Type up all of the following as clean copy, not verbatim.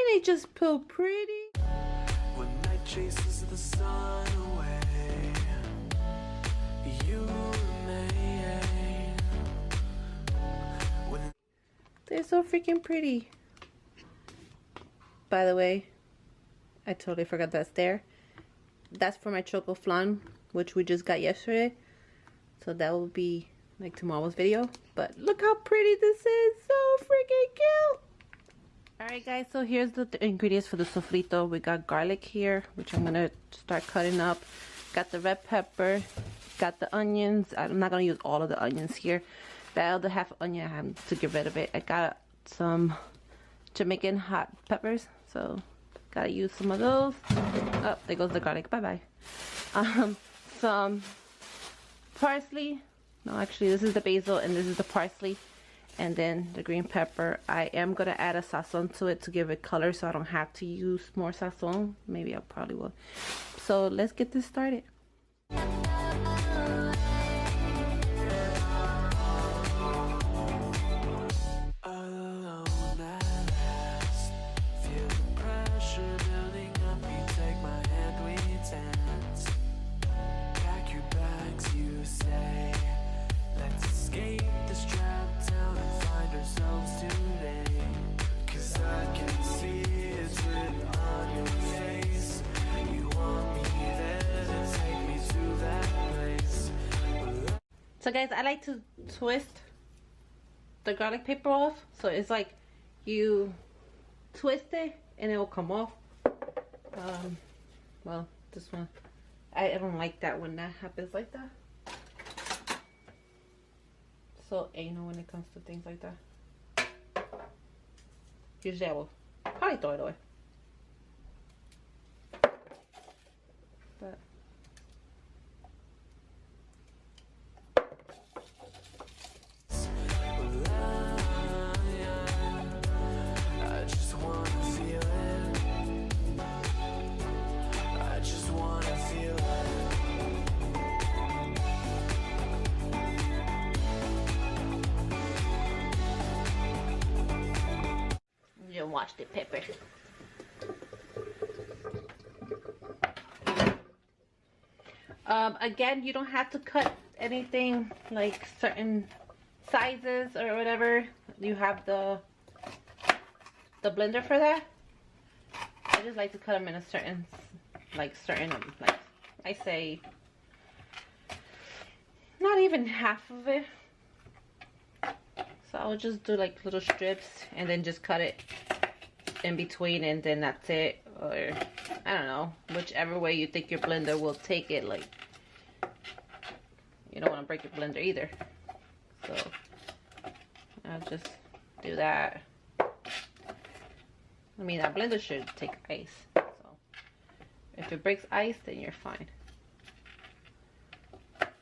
they just so pretty? When night chases the sun away, you remain. They're so freaking pretty. By the way, I totally forgot that's there. That's for my choco flan, which we just got yesterday. So that will be like tomorrow's video. But look how pretty this is. So freaking cute. Alright guys, so here's the ingredients for the sofrito. We got garlic here, which I'm going to start cutting up. Got the red pepper. Got the onions. I'm not going to use all of the onions here. That other half onion, I have to get rid of it. I got some Jamaican hot peppers. So, gotta use some of those. Oh, there goes the garlic. Bye-bye. Some parsley. No, actually, this is the basil and this is the parsley. And then the green pepper. I am going to add a sazon to it to give it color so I don't have to use more sazon. Maybe I probably will. So, let's get this started. So guys, I like to twist the garlic paper off. So it's like you twist it and it will come off. Well, this one, I don't like that when that happens like that. So anal when it comes to things like that. Usually I will probably throw it away. But watch the pepper. Again, you don't have to cut anything like certain sizes or whatever. You have the blender for that. I just like to cut them in a certain like I say not even half of it. So I would just do like little strips and then just cut it in between and then that's it. Or I don't know, whichever way you think your blender will take it. Like, you don't want to break your blender either. So I'll just do that. I mean, that blender should take ice. So if it breaks ice, then you're fine.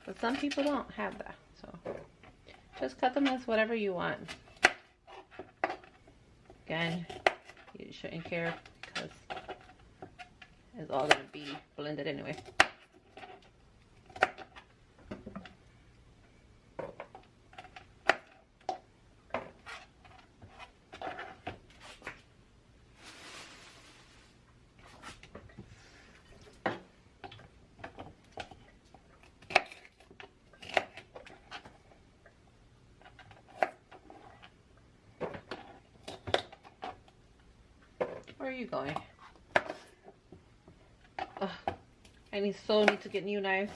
But some people don't have that. So just cut them as whatever you want. Again, you shouldn't care because it's all going to be blended anyway. Where are you going? Ugh, I need to get new knives.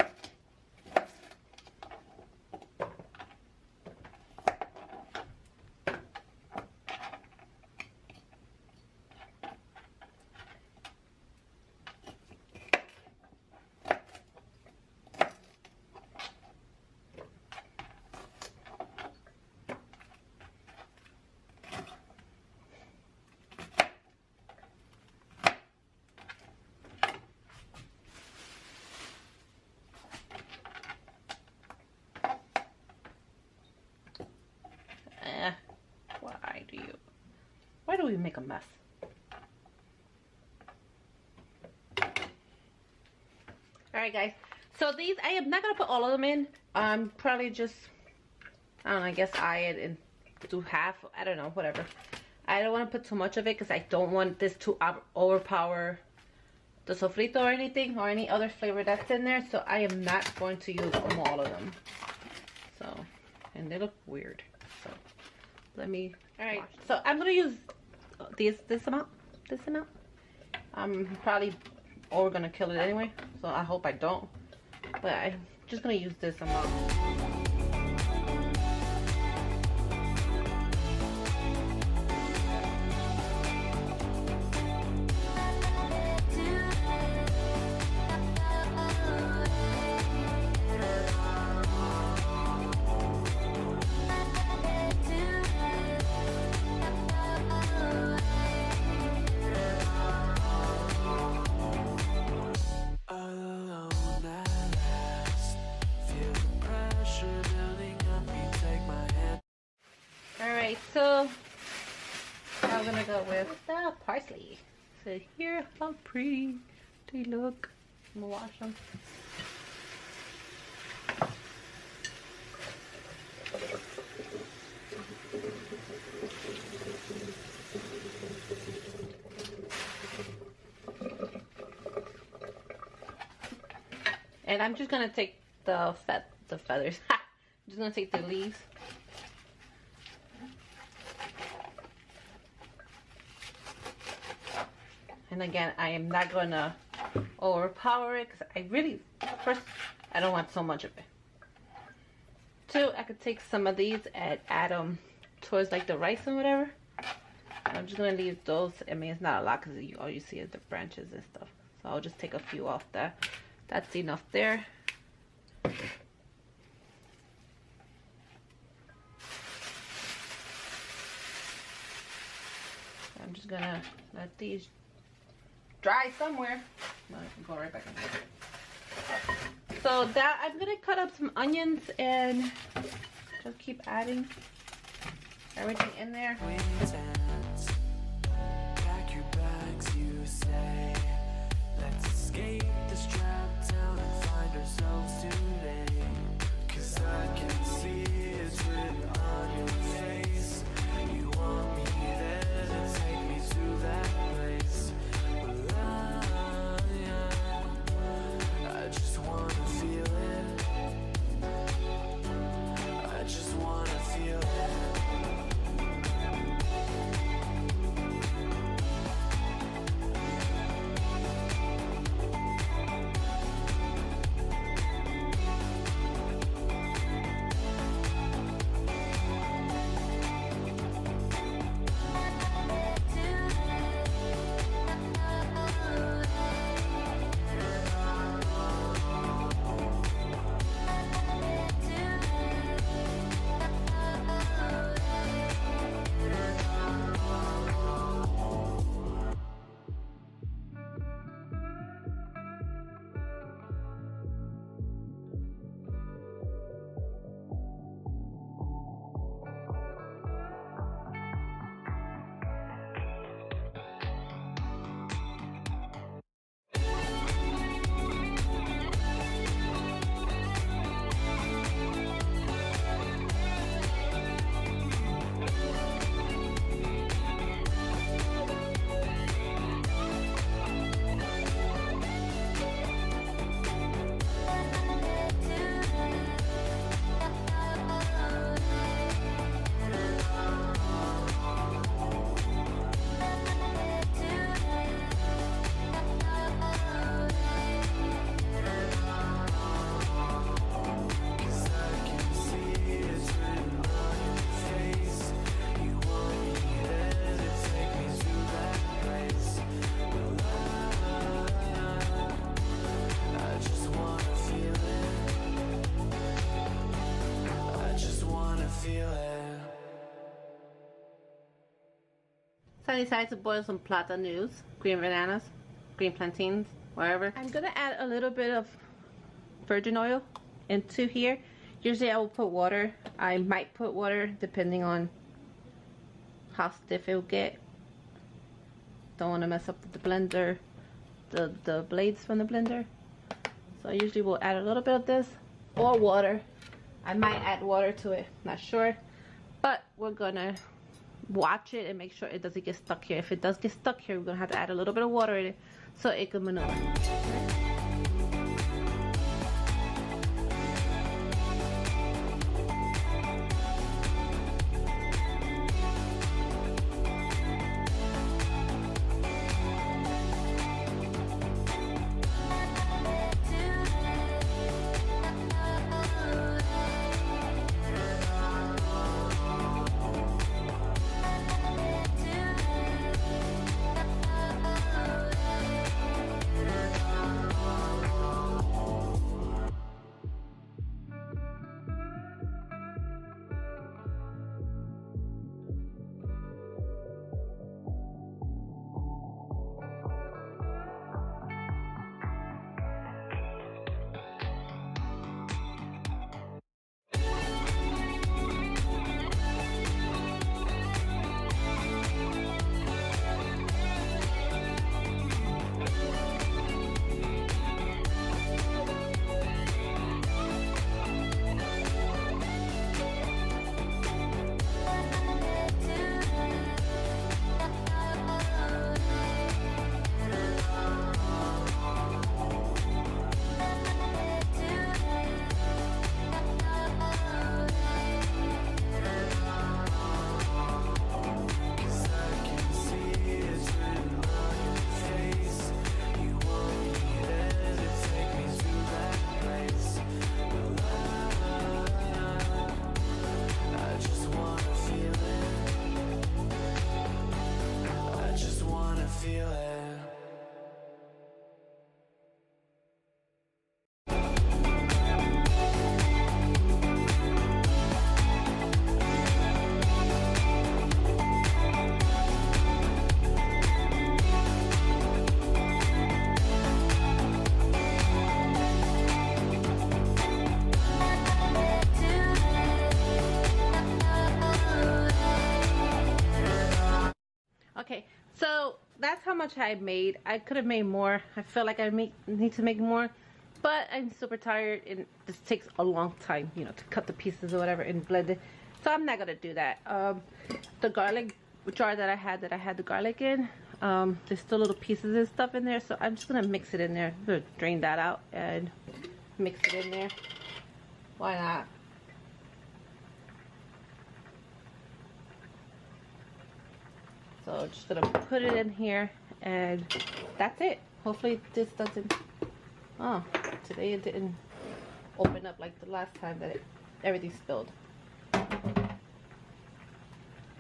Why do we make a mess? Alright guys, so these, I am not going to put all of them in. Probably just, I don't know, I guess I and do half, I don't know, whatever. I don't want to put too much of it because I don't want this to overpower the sofrito or anything or any other flavor that's in there. So I am not going to use all of them. So, and they look weird. So let me. All right. So I'm gonna use this amount. I'm probably gonna kill it anyway. So I hope I don't. But I'm just gonna use this amount. So I'm gonna go with the parsley. So here, how pretty they look. I'm gonna wash them. And I'm just gonna take the feathers. I'm just gonna take the leaves. And again, I am not gonna overpower it because first, I don't want so much of it. Two, I could take some of these and add them towards like the rice and whatever. And I'm just gonna leave those. I mean, it's not a lot because all you see is the branches and stuff. So I'll just take a few off there. That's enough there. I'm just gonna let these dry somewhere. No, I can go right back in there. So that I'm gonna cut up some onions and just keep adding everything in there. Pack your bags, you say. Let's escape this trap town and find ourselves today. 'Cause I can see it's written on your face. You want me there to take me to that place. I just wanna feel it. I just wanna feel it. So I decided to boil some platanos, green bananas, green plantains, whatever. I'm gonna add a little bit of virgin oil into here. Usually I will put water. I might put water depending on how stiff it will get. Don't want to mess up the blender, the blades from the blender. So I usually will add a little bit of this or water. I might add water to it, not sure. But we're gonna watch it and make sure it doesn't get stuck here. If it does get stuck here, we're gonna have to add a little bit of water in it so it can maneuver. Okay, so that's how much I made. I could have made more. I feel like I need to make more, but I'm super tired and this takes a long time, you know, to cut the pieces or whatever and blend it. So I'm not gonna do that. The garlic jar that I had the garlic in, there's still little pieces and stuff in there, so I'm just gonna mix it in there. I'm gonna drain that out and mix it in there. Why not? So just gonna put it in here and that's it. Hopefully this doesn't, oh, today it didn't open up like the last time that everything spilled.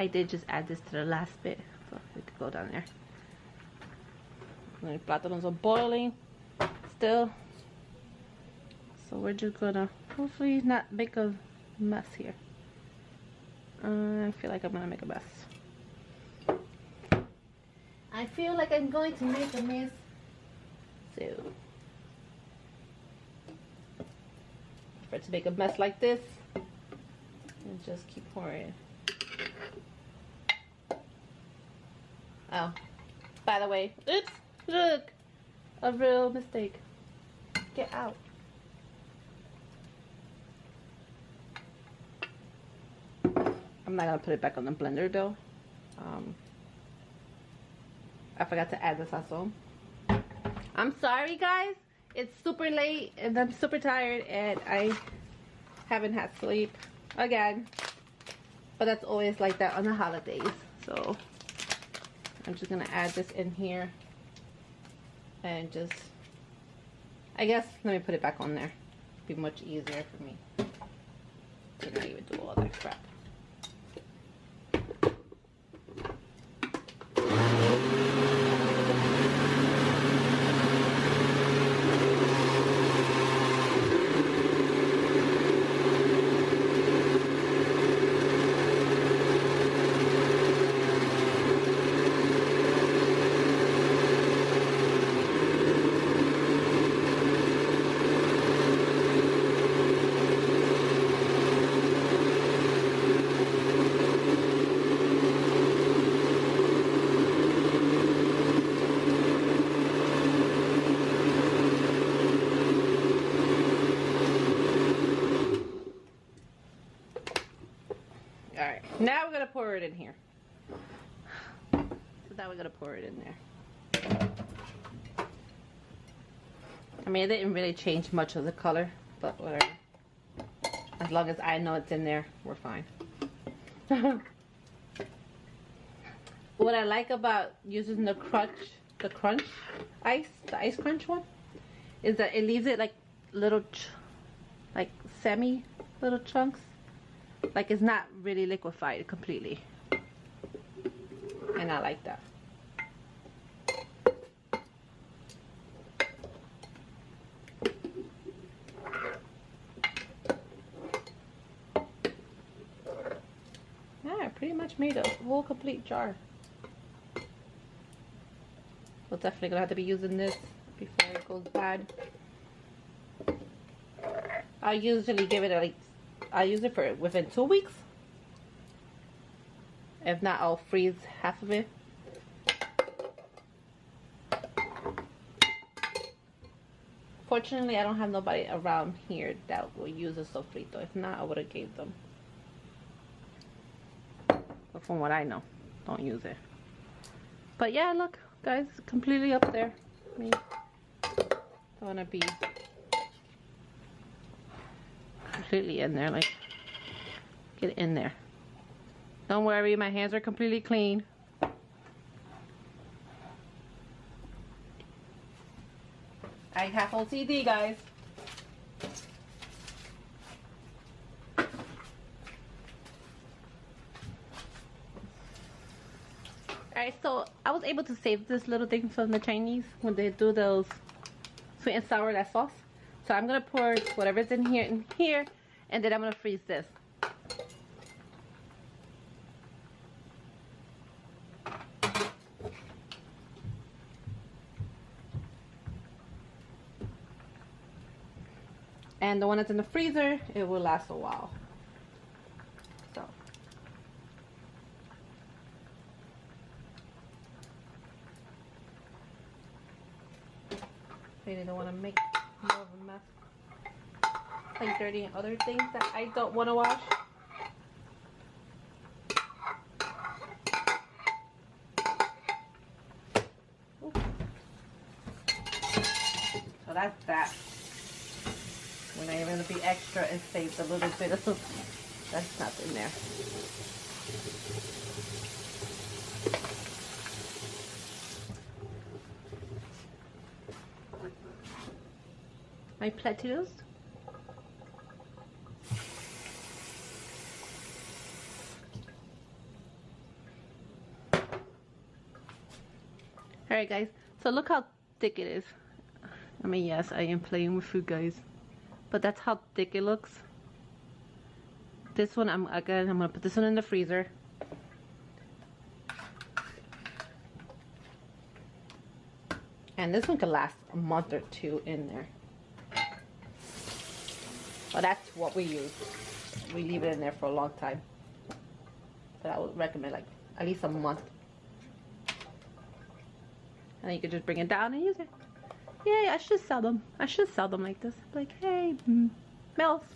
I did just add this to the last bit, so it could go down there. My plátanos are boiling still. So we're just gonna hopefully not make a mess here. I feel like I'm gonna make a mess. I feel like I'm going to make a mess. So, for it to make a mess like this, and just keep pouring. Oh, by the way, oops, look, a real mistake. Get out. I'm not gonna put it back on the blender though. I forgot to add the sazon. I'm sorry guys, it's super late and I'm super tired and I haven't had sleep again, but that's always like that on the holidays. So I'm just gonna add this in here and just, I guess, let me put it back on there. It'd be much easier for me to not even do all that crap. Now we're gonna pour it in here. now we're gonna pour it in there. I mean, it didn't really change much of the color, but whatever. As long as I know it's in there, we're fine. What I like about using the crunch ice, the ice crunch one, is that it leaves it like little, like semi little chunks. Like it's not really liquefied completely. And I like that. Yeah, I pretty much made a whole complete jar. We're definitely gonna have to be using this before it goes bad. I usually give it I use it for within 2 weeks. If not, I'll freeze half of it. Fortunately, I don't have nobody around here that will use a sofrito. If not, I would have gave them. But from what I know, don't use it. But yeah, look, guys, completely up there. I mean, don't want to be completely in there, like, get in there. Don't worry, my hands are completely clean. I have OCD, guys. Alright, so I was able to save this little thing from the Chinese when they do those sweet and sour, that sauce. So I'm gonna pour whatever's in here, and then I'm gonna freeze this. And the one that's in the freezer, it will last a while. So. Really don't want to make more of a mess. Like dirty and other things that I don't want to wash. Ooh. So that's that. We're not even going to be extra and save a little bit of that stuff in there. My platinos. Alright guys, so look how thick it is. I mean, yes, I am playing with food, guys. But that's how thick it looks. This one, I'm gonna put this one in the freezer. And this one could last a month or two in there. Well, that's what we use. We leave it in there for a long time. But I would recommend like at least a month. And then you can just bring it down and use it. Yay, I should sell them. I should sell them like this. Like, hey, Mel's